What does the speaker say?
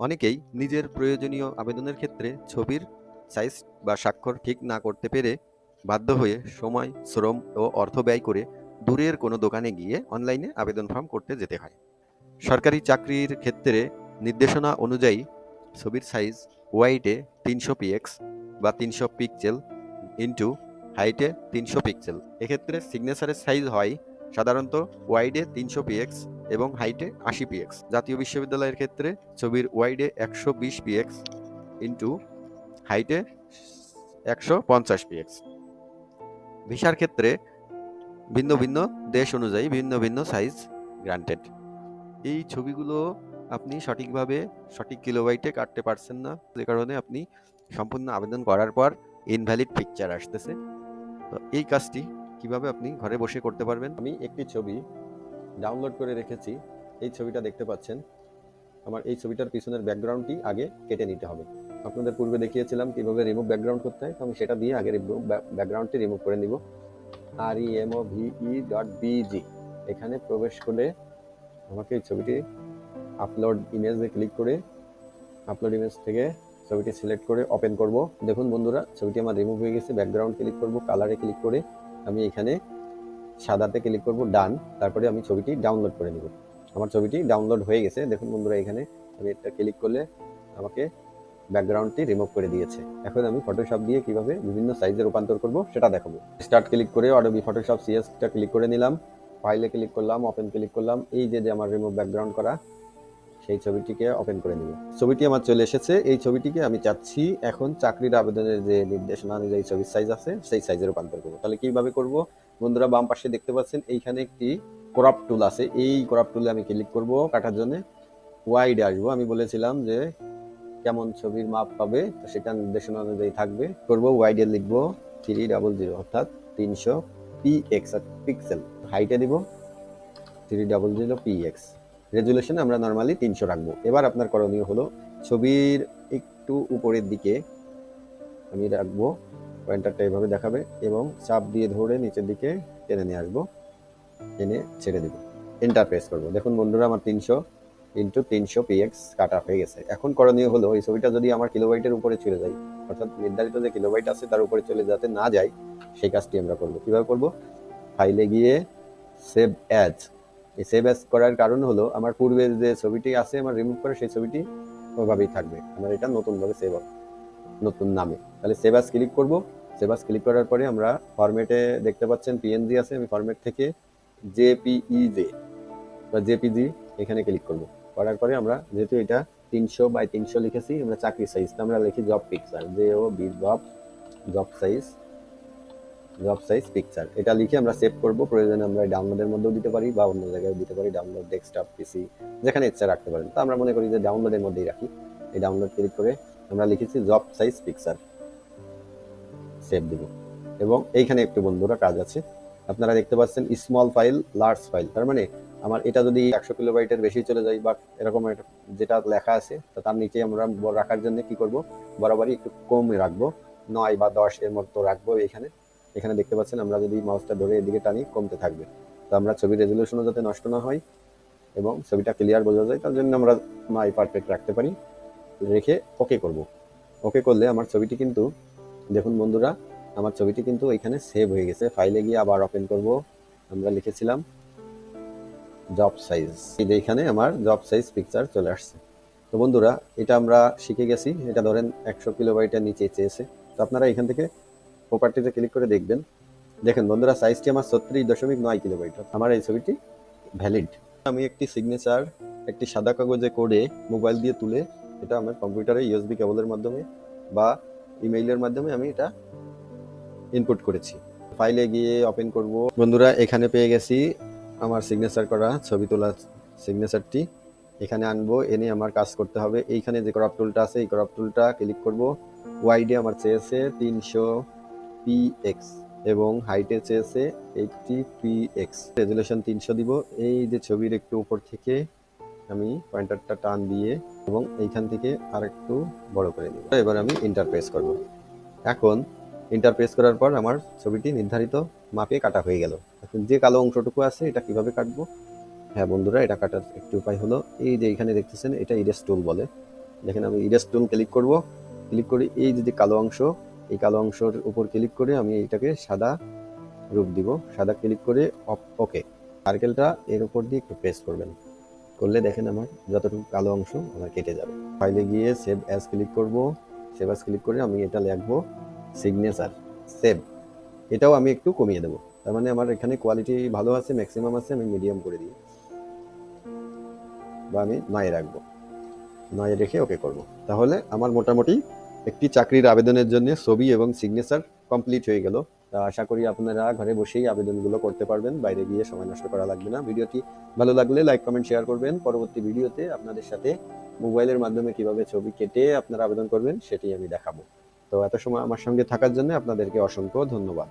অনেকেই নিজের প্রয়োজনীয় আবেদনের ক্ষেত্রে ছবির সাইজ বা স্বাক্ষর ঠিক না করতে পেরে বাধ্য হয়ে সময়, শ্রম ও অর্থ ব্যয় করে দূরের কোনো দোকানে গিয়ে অনলাইনে আবেদন ফর্ম করতে যেতে হয়। সরকারি চাকরির ক্ষেত্রে নির্দেশনা অনুযায়ী ছবির সাইজ ওয়াইডে 300 px বা 300 পিক্সেল ইন্টু হাইটে 300 পিক্সেল। এক্ষেত্রে সিগনেচারের সাইজ হয় সাধারণত ওয়াইডে 300 px এবং হাইটে 80 px। জাতীয় বিশ্ববিদ্যালয়ের ক্ষেত্রে ছবির ওয়াইডে 120 px ইন্টু হাইটে 150 px। ভিসার ক্ষেত্রে ভিন্ন ভিন্ন দেশ অনুযায়ী ভিন্ন ভিন্ন সাইজ গ্রান্টেড। এই ছবিগুলো আপনি সঠিকভাবে সঠিক কিলোবাইটে কাটতে পারছেন না, যে কারণে আপনি সম্পূর্ণ আবেদন করার পর ইনভ্যালিড পিকচার আসতেছে। তো এই কাজটি কিভাবে আপনি ঘরে বসে করতে পারবেন, আমি একটি ছবি ডাউনলোড করে রেখেছি। এই ছবিটা দেখতে পাচ্ছেন। আমার এই ছবিটার পিছনের ব্যাকগ্রাউন্ডটি আগে কেটে নিতে হবে। আপনাদের পূর্বে দেখিয়েছিলাম কিভাবে রিমুভ ব্যাকগ্রাউন্ড করতে হয়, তো আমি সেটা দিয়ে আগে ব্যাকগ্রাউন্ডটি রিমুভ করে নিব। remove.bg এখানে প্রবেশ করে আমাকে এই ছবিটি আপলোড ইমেজে ক্লিক করে আপলোড ইমেজ থেকে ছবিটি সিলেক্ট করে ওপেন করব। দেখুন বন্ধুরা, ছবিটি আমার রিমুভ হয়ে গেছে। ব্যাকগ্রাউন্ড ক্লিক করব, কালারে ক্লিক করে আমি এখানে সাদাতে ক্লিক করব, ডান। তারপরে আমি ছবিটি ডাউনলোড করে নিব। আমার ছবিটি ডাউনলোড হয়ে গেছে। দেখুন বন্ধুরা, এখানে আমি এটা ক্লিক করলে আমাকে ব্যাকগ্রাউন্ডটি রিমুভ করে দিয়েছে। এখন আমি ফটোশপ দিয়ে কিভাবে বিভিন্ন সাইজে রূপান্তর করব সেটা দেখাবো। স্টার্ট ক্লিক করে অ্যাডোবি ফটোশপ সিএসটা ক্লিক করে নিলাম, ফাইলে ক্লিক করলাম, ওপেন ক্লিক করলাম। এই যে আমার রিমুভ ব্যাকগ্রাউন্ড করা সেই ছবিটিকে ওপেন করে নিব। ছবিটি আমার চলে এসেছে। এই ছবিটিকে আমি চাচ্ছি এখন চাকরির আবেদনের যে নির্দেশনা অনুযায়ী ছবির সাইজ আছে সেই সাইজে রূপান্তর করব। তাহলে কিভাবে করব? বন্ধুরা, বাম পাশে দেখতে পাচ্ছেন এইখানে একটি ক্রপ টুল আছে। এই ক্রপ টুলে আমি ক্লিক করব কাটার জন্য। ওয়াইডে আসবো। আমি বলেছিলাম যে কেমন ছবির মাপ পাবে, তো সেটা নির্দেশনা অনুযায়ী থাকবে। করব ওয়াইডে লিখবো 300 অর্থাৎ 300 px পিক্সেল। হাইটে দিব 300 px। রেজুলেশন আমরা নরমালি 300 রাখবো। এবার আপনার করণীয় হলো ছবির একটু উপরের দিকে আমি রাখবো, পয়েন্টারটা এভাবে দেখাবে এবং চাপ দিয়ে ধরে নিচের দিকে টেনে নিয়ে আসবো, টেনে ছেড়ে দিব, এন্টার প্রেস করবো। দেখুন বন্ধুরা, আমার 300 ইন্টু 300 px কাটা হয়ে গেছে। এখন করণীয় হলো এই ছবিটা যদি আমার কিলোবাইটের উপরে চলে যায়, অর্থাৎ নির্ধারিত যে কিলোবাইট আছে তার উপরে চলে যাতে না যায়, সেই কাজটি আমরা করবো। কিভাবে করবো? ফাইলে গিয়ে সেভ অ্যাজ। এই সেভ অ্যাজ করার কারণ হলো আমার পূর্বে যে ছবিটি আছে আমার রিমুভ করে সেই ছবিটি ওভাবেই থাকবে। আমার এটা নতুনভাবে সেভ হবে নতুন নামে। তাহলে সেভ অ্যাজ ক্লিক করব। সেভ অ্যাজ ক্লিক করার পরে আমরা ফরম্যাটে দেখতে পাচ্ছেন পিএনজি আছে। আমি ফরম্যাট থেকে জেপিইজে বা জেপিজি এখানে ক্লিক করব। করার পরে আমরা যেহেতু এটা 300 বাই 300 লিখেছি, আমরা চাকরি সাইজটা আমরা লিখি job picture, JOB job size picture. এটা লিখে আমরা সেভ করব। প্রয়োজনে আমরা ডাউনলোডের মধ্যেও দিতে পারি বা অন্য জায়গায় দিতে পারি, ডাউনলোড, ডেস্কটপ, পিসি, যেখানে ইচ্ছা রাখতে পারেন। তো আমরা মনে করি যে ডাউনলোডের মধ্যেই রাখি। এই ডাউনলোড ক্লিক করে আমরা লিখেছি জব সাইজ পিকচার, সেভ দিব। এবং এইখানে একটু বন্ধুরা কাজ আছে। আপনারা দেখতে পাচ্ছেন স্মল ফাইল, লার্জ ফাইল। তার মানে আমার এটা যদি 100 কিলোবাইটের বেশি চলে যায় বা এরকম যেটা লেখা আছে, তো তার নিচে আমরা রাখার জন্য কি করব, বরাবরই একটু কমে রাখবো, 9 বা 10 এর মতো রাখবো। এখানে দেখতে পাচ্ছেন আমরা যদি মাউসটা ধরে এদিকে টানি কমতে থাকবে। তো আমরা ছবির রেজুলেশনও যাতে নষ্ট না হয় এবং ছবিটা ক্লিয়ার বোঝা যায়, তার জন্য আমরা মাই পারফেক্ট রাখতে পারি। রেখে ওকে করব। ওকে করলে আমার ছবিটি কিন্তু, দেখুন বন্ধুরা, আমার ছবিটি কিন্তু এখানে সেভ হয়ে গেছে। ফাইলে গিয়ে আবার ওপেন করব। আমরা লিখেছিলাম জব সাইজ, এই যে এখানে আমার জব সাইজ পিকচার চলে আসছে। তো বন্ধুরা, এটা আমরা শিখে গেছি। এটা ধরেন 100 কিলোবাইটের নিচে চেয়েছে। তো আপনারা এখান থেকে প্রপার্টিতে ক্লিক করে দেখবেন। দেখেন বন্ধুরা, সাইজটি আমার 36.9 কিলোবাইট। আমার এই ছবিটি ভ্যালিড। আমি একটি সিগনেচার একটি সাদা কাগজে করে মোবাইল দিয়ে তুলে এটা আমার কম্পিউটারে ইউএসবি কেবলের মাধ্যমে বা ইমেইলের মাধ্যমে আমি এটা ইনপুট করেছি। ফাইলে গিয়ে ওপেন করব। বন্ধুরা, এখানে পেয়ে গেছি আমার সিগনেচার করা ছবি তোলা সিগনেচারটি। এখানে আনবো, এনে আমার কাজ করতে হবে। এইখানে যে ক্রপ টুলটা আছে এই ক্রপ টুলটা ক্লিক করব। ওয়াইডে আমার চেয়েছে 300 px এবং হাইটে চেয়েছে 80 px। রেজুলেশন 300 দিব। এই যে ছবির একটু উপর থেকে আমি পয়েন্টারটা টান দিয়ে এবং এইখান থেকে আরেকটু বড় করে নিব। এবার আমি এন্টার প্রেস করব। এখন এন্টার প্রেস করার পর আমার ছবিটি নির্ধারিত মাপে কাটা হয়ে গেল। এখন যে কালো অংশটুকু আছে এটা কিভাবে কাটবো? হ্যাঁ বন্ধুরা, এটা কাটার একটি উপায় হলো এই যে এখানে দেখতেছেন, এটা ইরেজ টুল বলে। দেখেন আমি ইরেজ টুল ক্লিক করব, ক্লিক করে এই যে কালো অংশ, এই কালো অংশের উপর ক্লিক করে আমি এটাকে সাদা রূপ দিব, সাদা ক্লিক করে ওকে। সার্কেলটা এর উপর দিয়ে একটু প্রেস করবেন, করলে দেখেন আমার যতটুকু কালো অংশ আমার কেটে যাবে। ফাইলে গিয়ে সেভ অ্যাজ ক্লিক করব, সেভ অ্যাজ ক্লিক করে আমি এটা লিখবো সিগনেচার সেভ। এটাও আমি একটু কমিয়ে দেবো, তার মানে আমার এখানে কোয়ালিটি ভালো আছে, ম্যাক্সিমাম আছে, আমি মিডিয়াম করে দিই বা আমি 9 রাখবো, 9 রেখে ওকে করব। তাহলে আমার মোটামুটি একটি চাকরির আবেদনের জন্য ছবি এবং সিগনেচার কমপ্লিট হয়ে গেল। আশা করি আপনারা ঘরে বসেই আবেদনগুলো করতে পারবেন, বাইরে গিয়ে সময় নষ্ট করা লাগবে না। ভিডিওটি ভালো লাগলে লাইক কমেন্ট শেয়ার করবেন। পরবর্তী ভিডিওতে আপনাদের সাথে মোবাইলের মাধ্যমে কিভাবে ছবি কেটে আপনারা আবেদন করবেন সেটি আমি দেখাবো। তো এত সময় আমার সঙ্গে থাকার জন্য আপনাদেরকে অসংখ্য ধন্যবাদ।